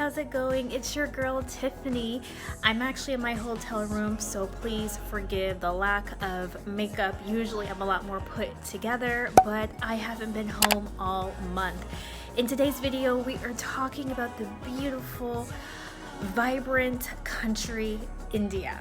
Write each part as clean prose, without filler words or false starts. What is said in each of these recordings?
how's it going? It's your girl Tiffany. I'm actually in my hotel room, so please forgive the lack of makeup. Usually I'm a lot more put together, but I haven't been home all month. In today's video, we are talking about the beautiful, vibrant country, India.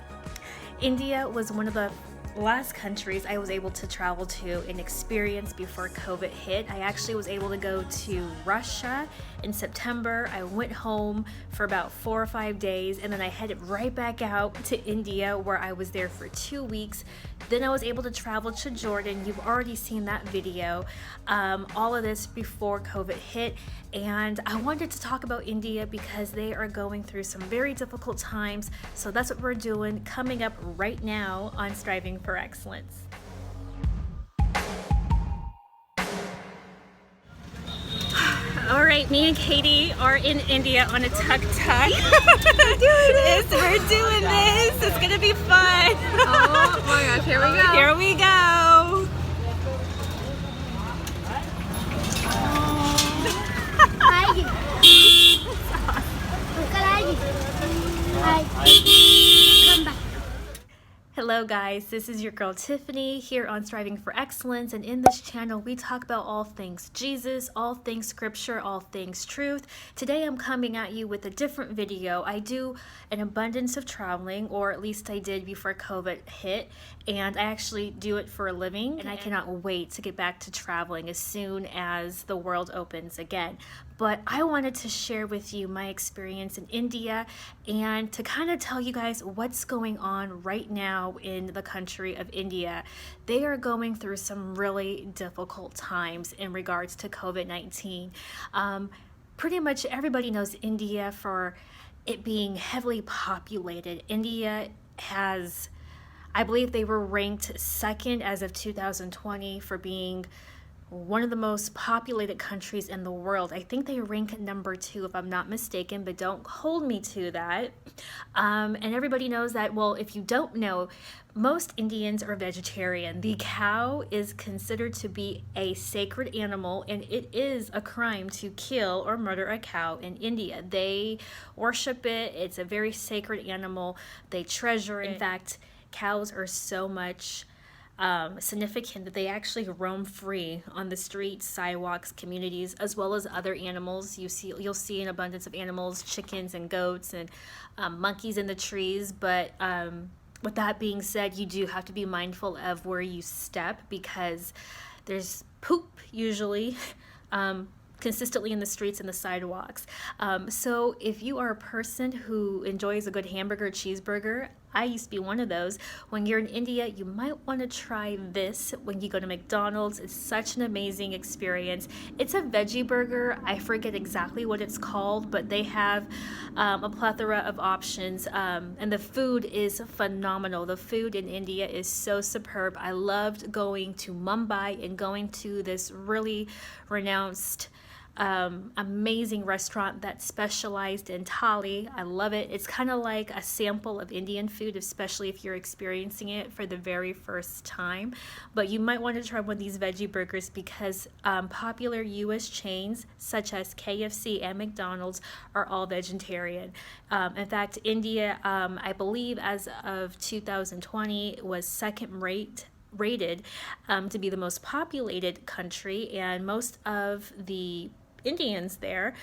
India was one of the last countries I was able to travel to and experience before COVID hit. I actually was able to go to Russia in September. I went home for about 4 or 5 days, and then I headed right back out to India, where I was there for 2 weeks. Then I was able to travel to Jordan. You've already seen that video. All of this before COVID hit. And I wanted to talk about India because they are going through some very difficult times. So that's what we're doing coming up right now on Striving for Excellence. All right, me and Katie are in India on a tuk-tuk. We're doing this. It's gonna be fun. Oh my gosh, here we go. Here we go. Come back. Hello guys, this is your girl Tiffany here on Striving for Excellence, and in this channel we talk about all things Jesus, all things scripture, all things truth. Today I'm coming at you with a different video. I do an abundance of traveling, or at least I did before COVID hit, and I actually do it for a living, and I cannot wait to get back to traveling as soon as the world opens again. But I wanted to share with you my experience in India and to kind of tell you guys what's going on right now in the country of India. They are going through some really difficult times in regards to COVID-19. Pretty much everybody knows India for it being heavily populated. India has, I believe they were ranked second as of 2020 for being one of the most populated countries in the world. I think they rank number 2 if I'm not mistaken, but don't hold me to that. And everybody knows that. Well, if you don't know, most Indians are vegetarian. The cow is considered to be a sacred animal, and it is a crime to kill or murder a cow in India. They worship it. It's a very sacred animal. They treasure it. In fact, cows are so much significant that they actually roam free on the streets, sidewalks, communities, as well as other animals. You'll see an abundance of animals, chickens and goats and monkeys in the trees. But with that being said, you do have to be mindful of where you step, because there's poop usually consistently in the streets and the sidewalks. So if you are a person who enjoys a good hamburger, cheeseburger, I used to be one of those. When you're in India, you might want to try this when you go to McDonald's. It's such an amazing experience. It's a veggie burger. I forget exactly what it's called, but they have a plethora of options, and the food is phenomenal. The food in India is so superb. I loved going to Mumbai and going to this really renounced amazing restaurant that specialized in thali. I love it. It's kind of like a sample of Indian food, especially if you're experiencing it for the very first time. But you might want to try one of these veggie burgers, because popular US chains such as KFC and McDonald's are all vegetarian. In fact, India, I believe as of 2020, was second rated to be the most populated country, and most of the Indians there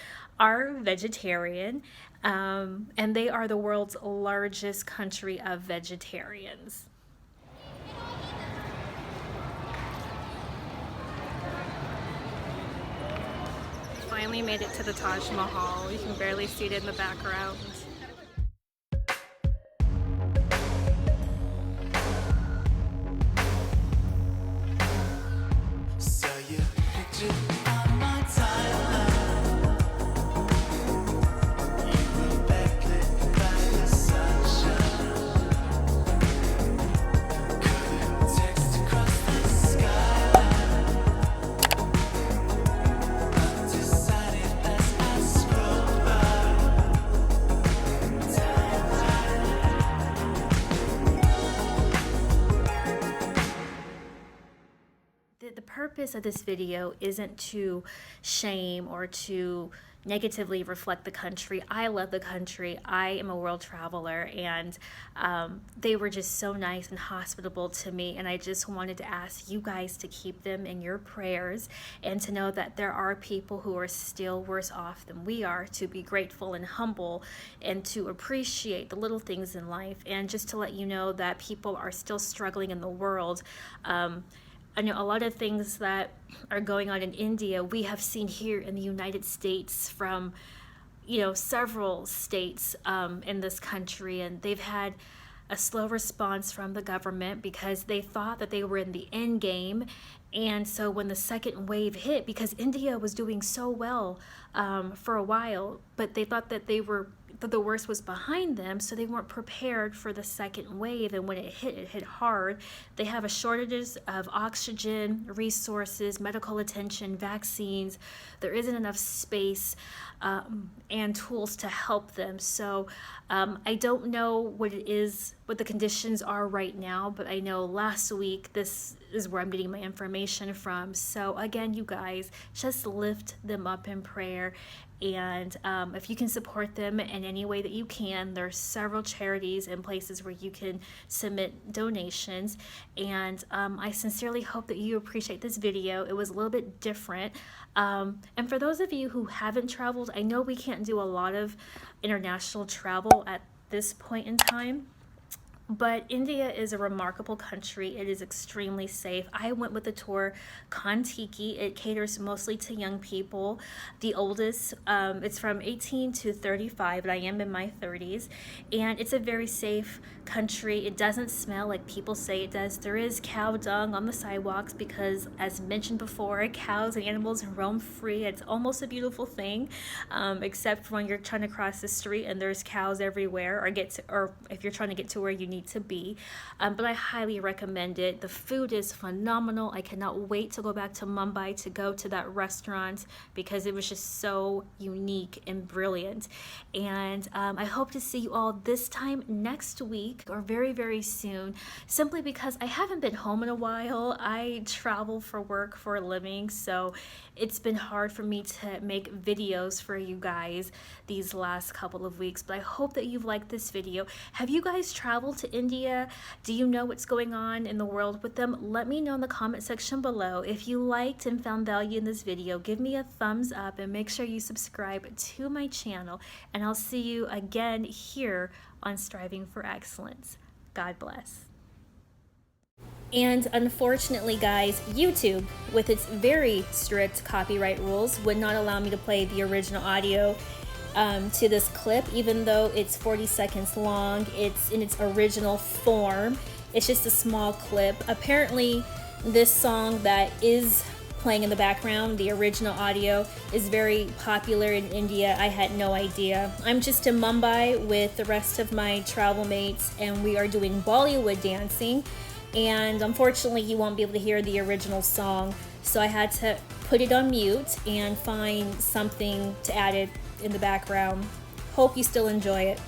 are vegetarian, and they are the world's largest country of vegetarians. Finally made it to the Taj Mahal. You can barely see it in the background. The purpose of this video isn't to shame or to negatively reflect the country. I love the country. I am a world traveler, and they were just so nice and hospitable to me, and I just wanted to ask you guys to keep them in your prayers and to know that there are people who are still worse off than we are, to be grateful and humble and to appreciate the little things in life, and just to let you know that people are still struggling in the world. I know a lot of things that are going on in India, we have seen here in the United States from, several states in this country, and they've had a slow response from the government because they thought that they were in the end game. And so when the second wave hit, because India was doing so well for a while, but they thought that that the worst was behind them, so they weren't prepared for the second wave. And when it hit hard. They have a shortages of oxygen, resources, medical attention, vaccines. There isn't enough space and tools to help them. So I don't know what the conditions are right now, but I know last week, this is where I'm getting my information from. So again, you guys, just lift them up in prayer. And if you can support them in any way that you can, there's several charities and places where you can submit donations. And I sincerely hope that you appreciate this video. It was a little bit different. And for those of you who haven't traveled, I know we can't do a lot of international travel at this point in time. But India is a remarkable country. It is extremely safe. I went with the tour Contiki. It caters mostly to young people. The oldest, it's from 18 to 35, but I am in my 30s. And it's a very safe country. It doesn't smell like people say it does. There is cow dung on the sidewalks because, as mentioned before, cows and animals roam free. It's almost a beautiful thing, except when you're trying to cross the street and there's cows everywhere, or if you're trying to get to where you need to be. But I highly recommend it. The food is phenomenal. I cannot wait to go back to Mumbai to go to that restaurant because it was just so unique and brilliant. And I hope to see you all this time next week or very, very soon, simply because I haven't been home in a while. I travel for work for a living, so it's been hard for me to make videos for you guys these last couple of weeks, but I hope that you've liked this video. Have you guys traveled to India? Do you know what's going on in the world with them? Let me know in the comment section below. If you liked and found value in this video, give me a thumbs up and make sure you subscribe to my channel, and I'll see you again here on Striving for Excellence. God bless. And unfortunately, guys, YouTube, with its very strict copyright rules, would not allow me to play the original audio to this clip, even though it's 40 seconds long. It's in its original form. It's just a small clip. Apparently, this song that is playing in the background, the original audio, is very popular in India. I had no idea. I'm just in Mumbai with the rest of my travel mates, and we are doing Bollywood dancing. And unfortunately, you won't be able to hear the original song, so I had to put it on mute and find something to add it in the background. Hope you still enjoy it.